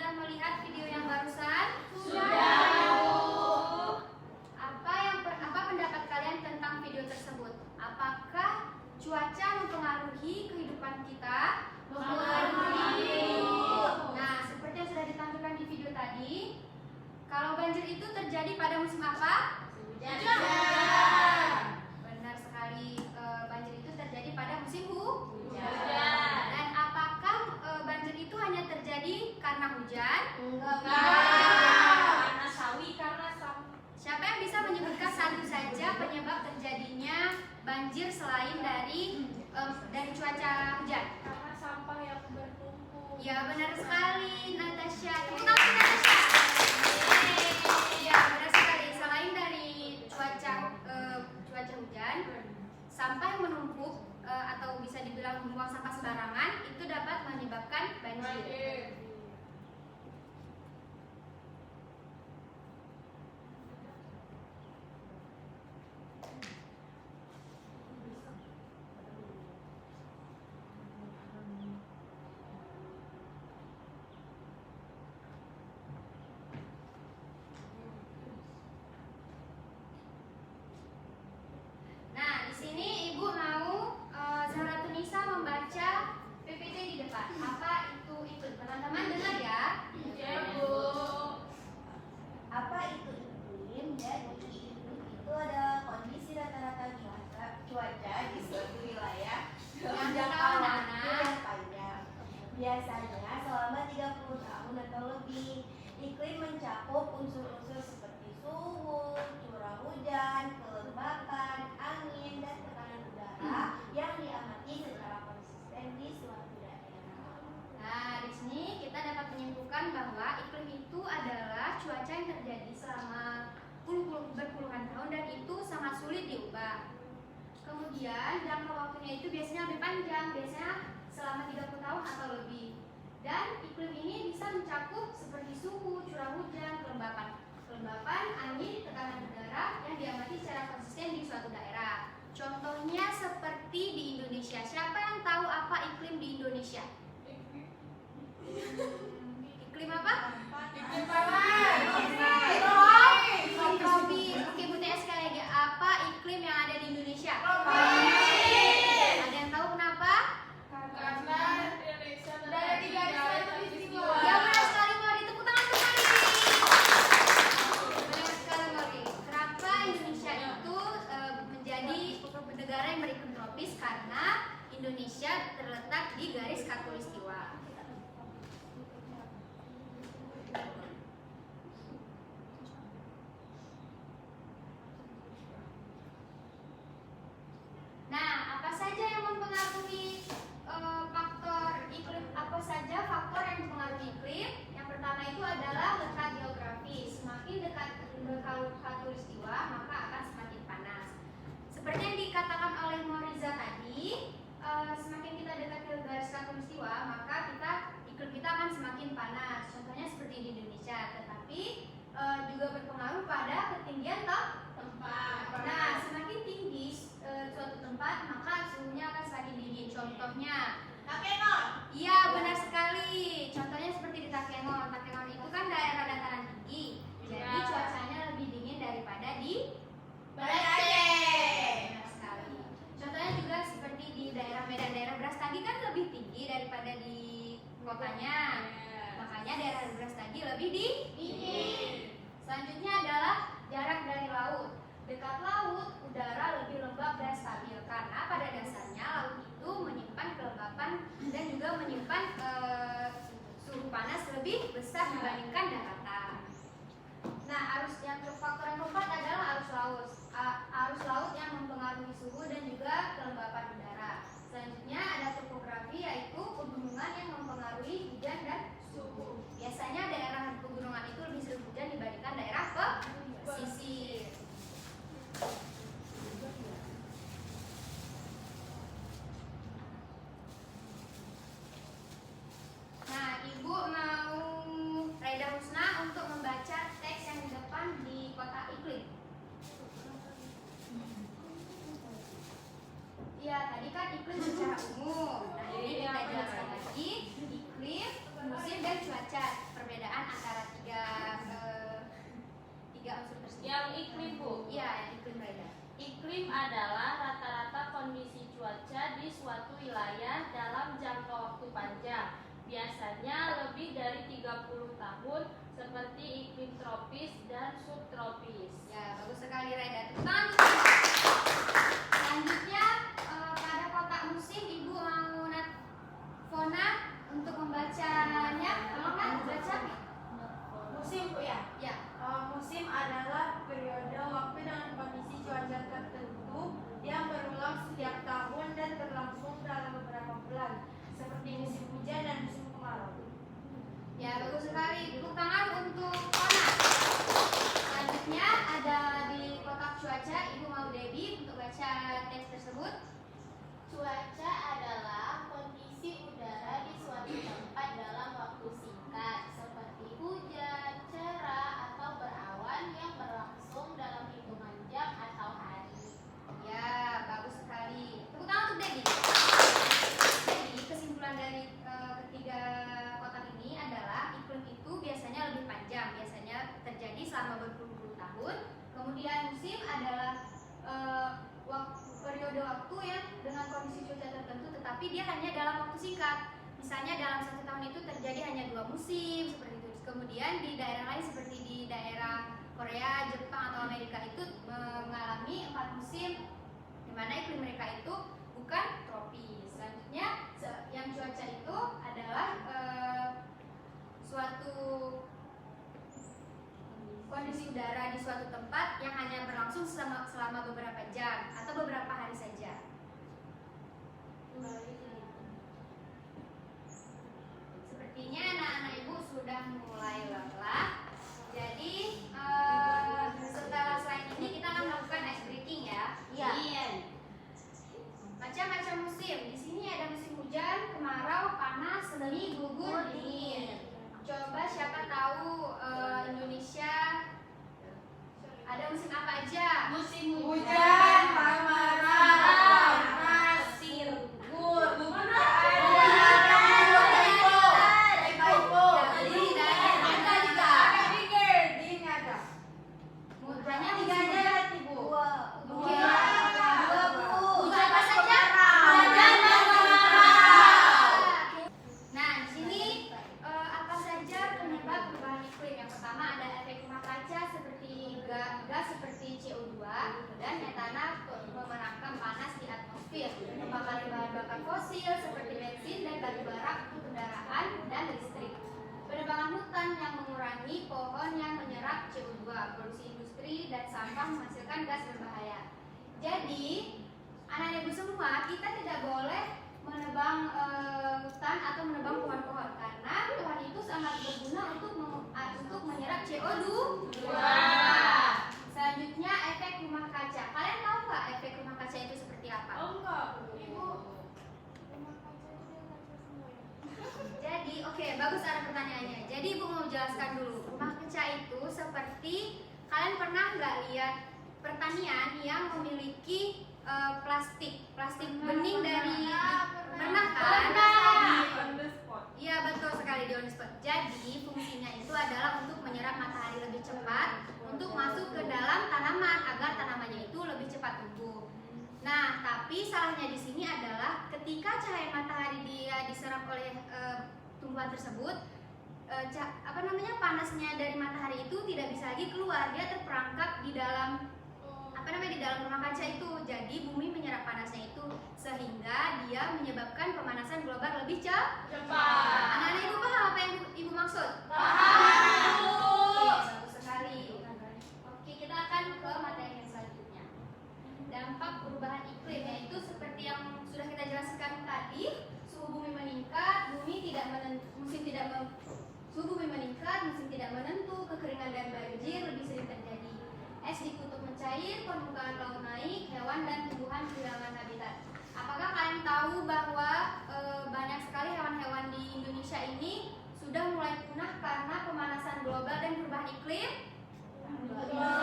sudah melihat video yang barusan? Sudah. Apa pendapat kalian tentang video tersebut? Apakah cuaca mempengaruhi kehidupan kita? Mempengaruhi. Nah, seperti yang sudah ditampilkan di video tadi, kalau banjir itu terjadi pada musim apa? Hujan. Benar sekali, banjir itu terjadi pada musim Hujan. Dan apakah banjir itu hanya terjadi karena hujan? Karena sawi. Siapa yang bisa menyebutkan satu saja penyebab terjadinya banjir selain dari cuaca hujan? Karena sampah yang bertumpuk. Ya, benar sekali, Natasha. Tepuk tangan untuk Natasha. Ya, benar sekali. Selain dari cuaca hujan, sampah yang menumpuk atau bisa dibilang membuang sampah sembarangan itu dapat menyebabkan banjir. Nah, di sini Ibu mau Zahratunisa membaca PPT di depan. Apa itu? Teman-teman dengar ya? Ya, Bu. Apa itu iklim? Jadi iklim itu adalah kondisi rata-rata cuaca di suatu wilayah Yang jangka tahu, waktu anak-anak. yang panjang. Biasanya selama 30 tahun atau lebih. Iklim mencakup unsur-unsur seperti suhu, curah hujan, kelembapan, angin, dan tekanan udara yang diamati secara konsisten di suatu daerah. Nah, di sini kita dapat menyimpulkan bahwa iklim itu adalah cuaca yang terjadi selama berpuluhan tahun dan itu sangat sulit diubah. Kemudian jangka waktunya itu biasanya lebih panjang, biasanya selama 30 tahun atau lebih. Dan iklim ini bisa mencakup seperti suhu, curah hujan, kelembapan, angin, tekanan udara yang diamati secara konsisten di suatu daerah. Contohnya seperti di Indonesia. Siapa yang tahu apa iklim di Indonesia? Iklim apa? Iklim panas. Iklim tropis. Oke, Bu TS sekali lagi. Apa iklim yang ada di Indonesia? Ada yang tahu kenapa? Karena Indonesia Dari tiga garis khatulistiwa. Ya, benar sekali, Mori. Tepuk tangan untuk Mori. Benar sekali, Mori. Kenapa Indonesia itu menjadi negara yang beriklim tropis? Karena Indonesia terletak di garis khatulistiwa. Nah, apa saja yang mempengaruhi faktor iklim? Apa saja faktor yang mempengaruhi iklim? Yang pertama itu adalah letak geografis. Semakin dekat ke khatulistiwa, maka akan semakin panas. Seperti yang dikatakan oleh Moriza tadi, semakin kita dekat ke garis khatulistiwa, maka iklim kita akan semakin panas. Contohnya seperti di Indonesia, tetapi juga berpengaruh pada ketinggian tempat. Nah, semakin tinggi suatu tempat, maka suhunya akan semakin dingin. Contohnya, Takengon. iya benar sekali. Contohnya seperti di Takengon. Takengon itu kan daerah dataran tinggi, jadi cuacanya lebih dingin daripada di Banda Aceh. Benar sekali. Contohnya juga seperti di daerah Medan, daerah Brastagi kan lebih tinggi daripada di kotanya. Makanya daerah Brastagi lebih dingin. Selanjutnya adalah jarak dari laut. Dekat laut, udara lebih lembab dan stabil karena pada dasarnya laut itu menyimpan kelembapan dan juga menyimpan suhu panas lebih besar dibandingkan daratan. Nah, faktor yang keempat adalah arus laut. Arus laut yang mempengaruhi suhu dan juga kelembapan udara. Selanjutnya ada topografi, yaitu pegunungan yang mempengaruhi hujan dan suhu. Biasanya daerah pegunungan itu lebih sering hujan dibandingkan daerah pesisir. Nah, Ibu mau Raida Husna untuk membaca teks yang di depan di kotak iklim. Iya, tadi kan iklim secara umum. Nah, ini kita jelaskan lagi iklim, musim dan cuaca perbedaan. lebih dari 30 tahun seperti iklim tropis dan subtropis. Ya, bagus sekali Reda. Tepuk tangan untuk Ibu. Selanjutnya pada kotak musim Ibu mau Fona untuk membacanya. Tolong kan baca. Musim Bu ya. Ya. Musim adalah periode waktu dengan kondisi cuaca tertentu yang berulang setiap tahun dan berlangsung dalam beberapa bulan, seperti musim hujan dan musim kemarau. Ya, bagus sekali. Tepuk tangan untuk Fona. Selanjutnya ada di kotak cuaca Ibu mau Debbie untuk baca teks tersebut. Cuaca adalah kondisi udara di suatu tempat dalam waktu singkat, seperti hujan, cerah, atau berawan yang berlangsung dalam hitungan jam atau hari. Ya, bagus sekali. Tepuk tangan untuk Debbie. Jadi, kesimpulan dari ketiga kotak ini adalah iklim itu biasanya lebih panjang, biasanya terjadi selama berpuluh-puluh tahun. Kemudian musim adalah periode waktu yang dengan kondisi cuaca tertentu, tetapi dia hanya dalam waktu singkat. Misalnya dalam satu tahun itu terjadi hanya 2 musim seperti itu. Kemudian di daerah lain seperti di daerah Korea, Jepang atau Amerika itu mengalami 4 musim, di mana iklim mereka itu bukan tropis. Selanjutnya yang cuaca itu adalah suatu kondisi udara di suatu tempat yang hanya berlangsung selama beberapa jam atau beberapa hari saja. Sepertinya anak-anak Ibu sudah mulai lelah. Jadi setelah slide ini kita akan melakukan ice breaking ya. Iya. Macam-macam musim. Di sini ada musim hujan, kemarau, panas, semi, gugur, dingin. Coba siapa tahu Indonesia ada musim apa aja? Musim Hujan, kemarau, panas, gugur, Hanya tiga musim aja berarti Bu. Oke. Dua Bu. Hujan apa saja? Hujan dan kemarau. Nah, di sini apa saja penyebab perubahan iklim? Yang pertama ada efek rumah kaca seperti gas seperti CO2 dan metana memerangkap panas di atmosfer, pembakaran bahan bakar fosil seperti bensin dan batu bara untuk kendaraan dan listrik. Penebangan hutan yang mengurangi pohon yang menyerap CO2, produksi industri dan sampah menghasilkan gas berbahaya. Jadi, anak-anak Ibu semua, kita tidak boleh menebang hutan atau menebang pohon-pohon karena pohon itu sangat berguna untuk menyerap CO2. Selanjutnya efek rumah kaca. Kalian tahu nggak efek rumah kaca itu seperti apa? enggak, Ibu. Jadi, oke, bagus ada pertanyaannya. Jadi Ibu mau jelaskan dulu. Rumah kaca itu seperti kalian pernah nggak lihat pertanian yang memiliki plastik bening dari pernah kan? Iya betul sekali di on the spot. Jadi fungsinya itu adalah untuk menyerap matahari lebih cepat untuk masuk ke dalam tanaman agar tanamannya itu lebih cepat tumbuh. Nah, tapi salahnya di sini adalah ketika cahaya matahari dia diserap oleh tumbuhan tersebut, panasnya dari matahari itu tidak bisa lagi keluar, dia terperangkap di dalam di dalam rumah kaca itu. Jadi bumi menyerap panasnya itu sehingga dia menyebabkan pemanasan global lebih cepat. Anak-anak Ibu paham apa yang Ibu maksud? Paham. Oke, bagus sekali. Oke, kita akan ke materi yang selanjutnya. Dampak perubahan iklim, yaitu seperti yang sudah kita jelaskan tadi, suhu bumi meningkat, suhu bumi meningkat, musim tidak menentu, kekeringan dan banjir lebih sering terjadi. Es di kutub mencair, permukaan laut naik, hewan dan tumbuhan kehilangan habitat. Apakah kalian tahu bahwa banyak sekali hewan-hewan di Indonesia ini sudah mulai punah karena pemanasan global dan perubahan iklim? Nah,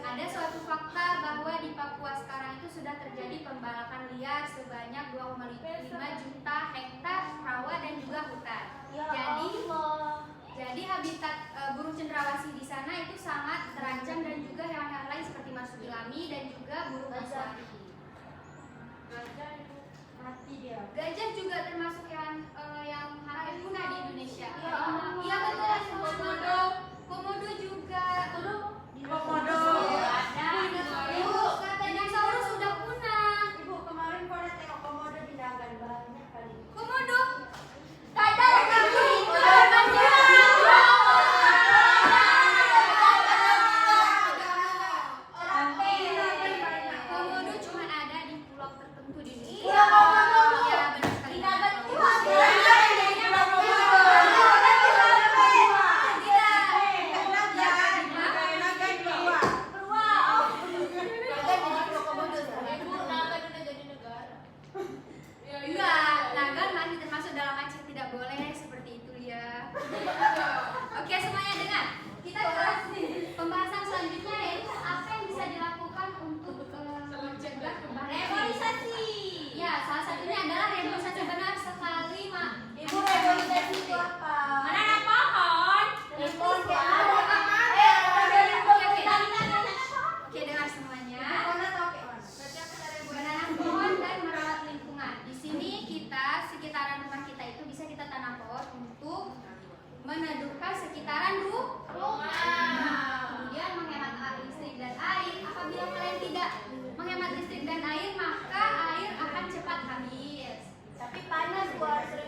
ada suatu fakta bahwa di Papua sekarang itu sudah terjadi pembalakan liar sebanyak 2,5 juta hektar rawa dan juga hutan. Jadi habitat burung cendrawasih di sana itu sangat terancam dan juga hewan-hewan lain seperti marsupilami dan juga burung kasuari. Gajah juga termasuk hewan meneduhkan sekitaran rumah. Kemudian menghemat listrik dan air. Apabila kalian tidak menghemat listrik dan air, maka air akan cepat habis. Tapi panas, gua harus